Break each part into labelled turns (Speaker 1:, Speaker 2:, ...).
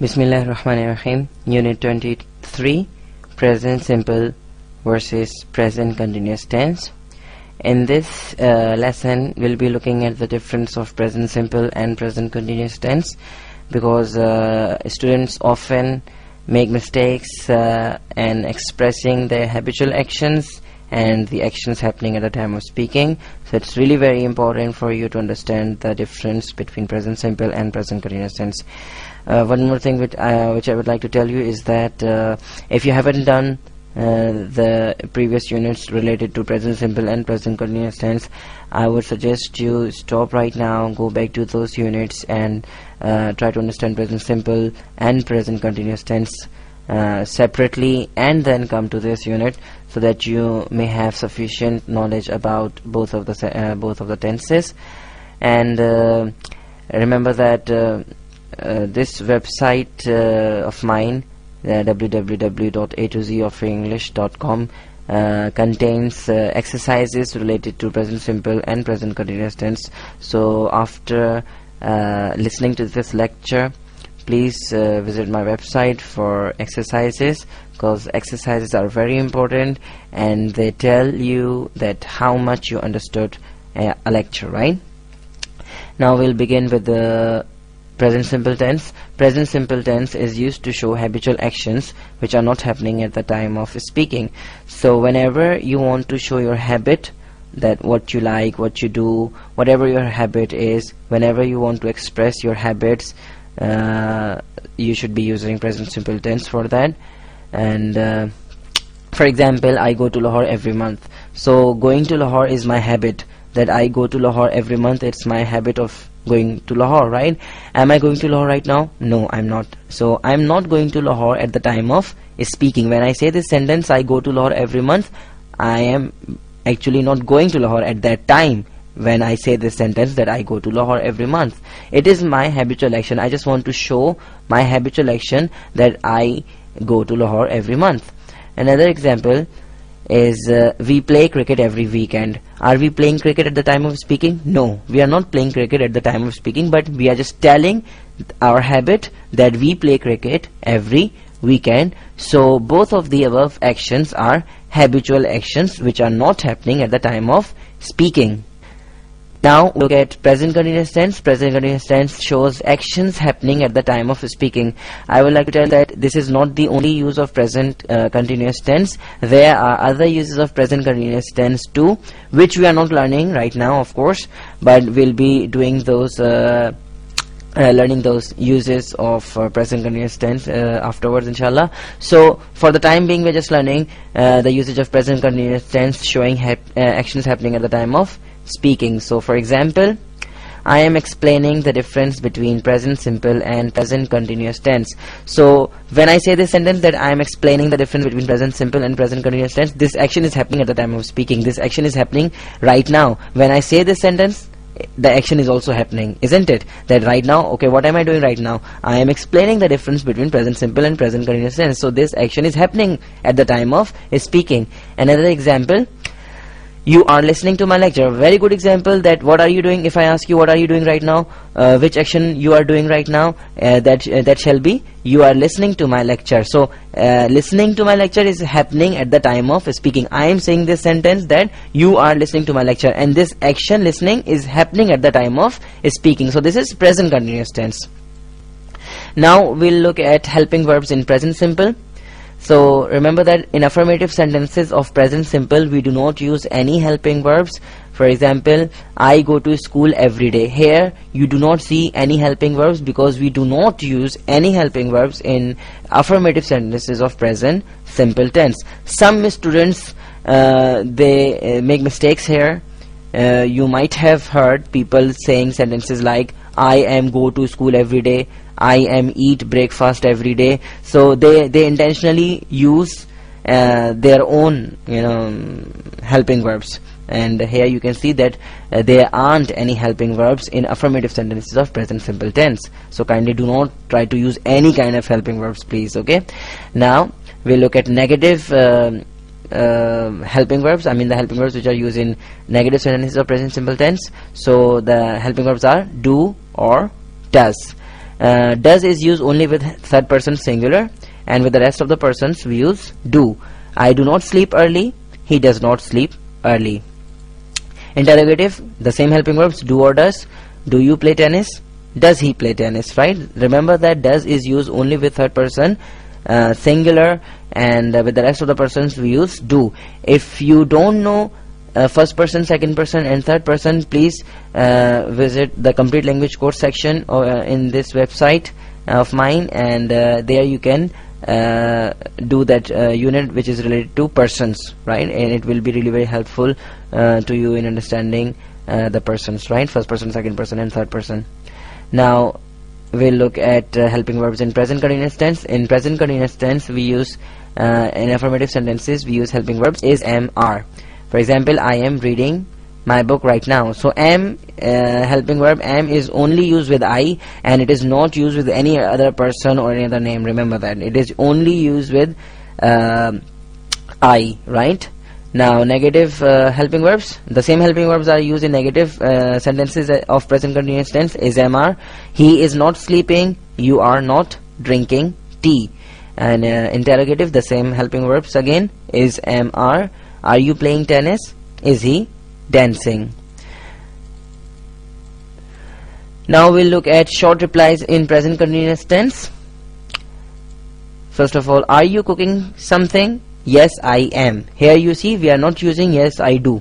Speaker 1: Bismillahirrahmanirrahim. Unit 23, Present Simple versus Present Continuous Tense. In this lesson, we'll be looking at the difference of Present Simple and Present Continuous Tense, because students often make mistakes in expressing their habitual actions and the actions happening at the time of speaking. So it's really very important for you to understand the difference between Present Simple and Present Continuous Tense. One more thing which I would like to tell you is that if you haven't done the previous units related to Present Simple and Present Continuous Tense, I would suggest you stop right now, go back to those units and try to understand Present Simple and Present Continuous Tense separately, and then come to this unit so that you may have sufficient knowledge about both of the tenses. And remember that this website of mine, www.a2z-of-english.com, contains exercises related to Present Simple and Present Continuous Tense. So after listening to this lecture, please visit my website for exercises, because exercises are very important and they tell you that how much you understood a lecture, right? Now we'll begin with the Present Simple Tense. Present Simple Tense is used to show habitual actions which are not happening at the time of speaking. So whenever you want to show your habit, that what you like, what you do, whatever your habit is, whenever you want to express your habits, you should be using Present Simple Tense for that. And for example, I go to Lahore every month. So going to Lahore is my habit, that I go to Lahore every month. It's my habit of going to Lahore, right? Am I going to Lahore right now? No, I'm not. So I'm not going to Lahore at the time of speaking. When I say this sentence, I go to Lahore every month, I am actually not going to Lahore at that time when I say this sentence, that I go to Lahore every month. It is my habitual action. I just want to show my habitual action that I go to Lahore every month. Another example is we play cricket every weekend. Are we playing cricket at the time of speaking? No, we are not playing cricket at the time of speaking, but we are just telling our habit that we play cricket every weekend. So both of the above actions are habitual actions which are not happening at the time of speaking. Now look at Present Continuous Tense. Present Continuous Tense shows actions happening at the time of speaking. I would like to tell that this is not the only use of Present Continuous Tense. There are other uses of Present Continuous Tense too, which we are not learning right now, of course, but we'll be doing those learning those uses of Present Continuous Tense afterwards, inshallah. So for the time being, we're just learning the usage of Present Continuous Tense showing actions happening at the time of speaking. So for example, I am explaining the difference between Present Simple and Present Continuous Tense. So when I say this sentence that I am explaining the difference between Present Simple and Present Continuous Tense, this action is happening at the time of speaking. This action is happening right now. When I say this sentence, the action is also happening, isn't it? That right now, okay, what am I doing right now? I am explaining the difference between Present Simple and Present Continuous Tense. So this action is happening at the time of speaking. Another example, you are listening to my lecture. Very good example, that what are you doing? If I ask you what are you doing right now, which action you are doing right now, that shall be you are listening to my lecture. So listening to my lecture is happening at the time of speaking. I am saying this sentence that you are listening to my lecture, and this action listening is happening at the time of speaking. So this is Present Continuous Tense. Now we'll look at helping verbs in Present Simple. So remember that in affirmative sentences of Present Simple, we do not use any helping verbs. For example, I go to school every day. Here you do not see any helping verbs because we do not use any helping verbs in affirmative sentences of Present Simple tense. Some students they make mistakes here. You might have heard people saying sentences like I am go to school every day, I am eat breakfast every day. So they intentionally use their own helping verbs, and here you can see that there aren't any helping verbs in affirmative sentences of Present Simple tense. So kindly do not try to use any kind of helping verbs, please. Okay, now we'll look at negative helping verbs. I mean the helping verbs which are used in negative sentences of Present Simple tense. So the helping verbs are do or does. Does is used only with third person singular, and with the rest of the persons we use do. I do not sleep early, he does not sleep early. Interrogative, the same helping verbs, do or does. Do you play tennis? Does he play tennis, right? Remember that does is used only with third person singular, and with the rest of the persons we use do. If you don't know first person, second person and third person, please visit the complete language course section in this website of mine, and there you can do that unit which is related to persons, right? And it will be really very helpful to you in understanding the persons, right? First person, second person and third person. Now we'll look at helping verbs in present continuous tense. In present continuous tense we use in affirmative sentences we use helping verbs is, am, are. For example, I am reading my book right now. So am, helping verb am is only used with I, and it is not used with any other person or any other name. Remember that it is only used with I, right? Now negative helping verbs, the same helping verbs are used in negative sentences of present continuous tense is, am, are. He is not sleeping, you are not drinking tea. And interrogative, the same helping verbs again is, am, are. Are you playing tennis? Is he dancing? Now we'll look at short replies in present continuous tense. First of all, are you cooking something? Yes, I am. Here you see we are not using yes, I do.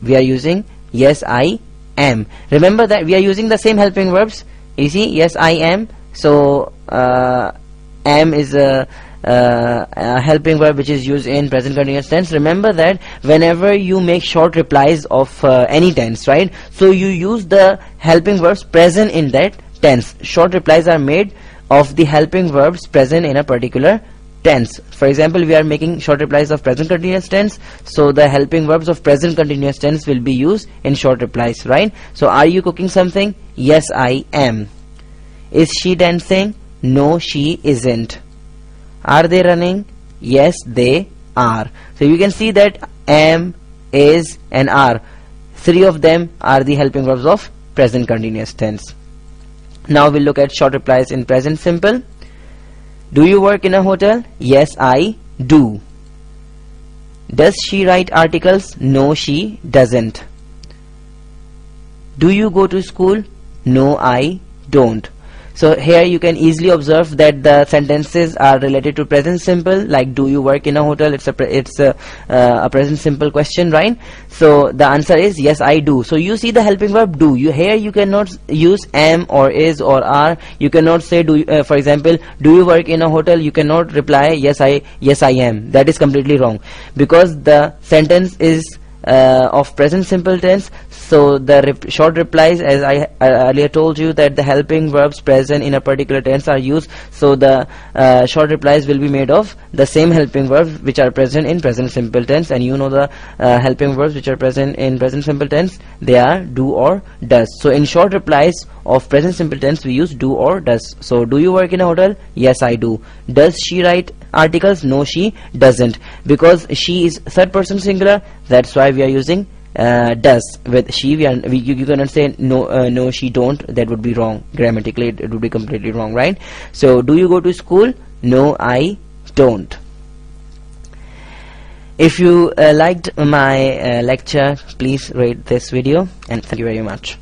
Speaker 1: We are using yes, I am. Remember that we are using the same helping verbs. You see, yes, I am. So am is a helping verb which is used in present continuous tense. Remember that whenever you make short replies of any tense, right, so you use the helping verbs present in that tense. Short replies are made of the helping verbs present in a particular tense. For example, we are making short replies of present continuous tense, so the helping verbs of present continuous tense will be used in short replies, right? So are you cooking something? Yes, I am. Is she dancing? No, she isn't. Are they running? Yes, they are. So you can see that am, is and are, three of them are the helping verbs of present continuous tense. Now we'll look at short replies in present simple. Do you work in a hotel? Yes, I do. Does she write articles? No, she doesn't. Do you go to school? No, I don't. So here you can easily observe that the sentences are related to present simple, like do you work in a hotel? It's a present simple question, right? So the answer is yes, I do. So you see the helping verb do. Here you cannot use am or is or are. You cannot say for example, do you work in a hotel? You cannot reply yes, I am. That is completely wrong, because the sentence is of present simple tense. So the short replies, as I earlier told you, that the helping verbs present in a particular tense are used, so the short replies will be made of the same helping verbs which are present in present simple tense. And you know the helping verbs which are present in present simple tense, they are do or does. So in short replies of present simple tense we use do or does. So do you work in a hotel? Yes, I do. Does she write articles? No, she doesn't. Because she is third person singular, that's why we are using does. With she, you cannot say no, she don't. That would be wrong grammatically. It would be completely wrong, right? So do you go to school? No, I don't. If you liked my lecture, please rate this video, and thank you very much.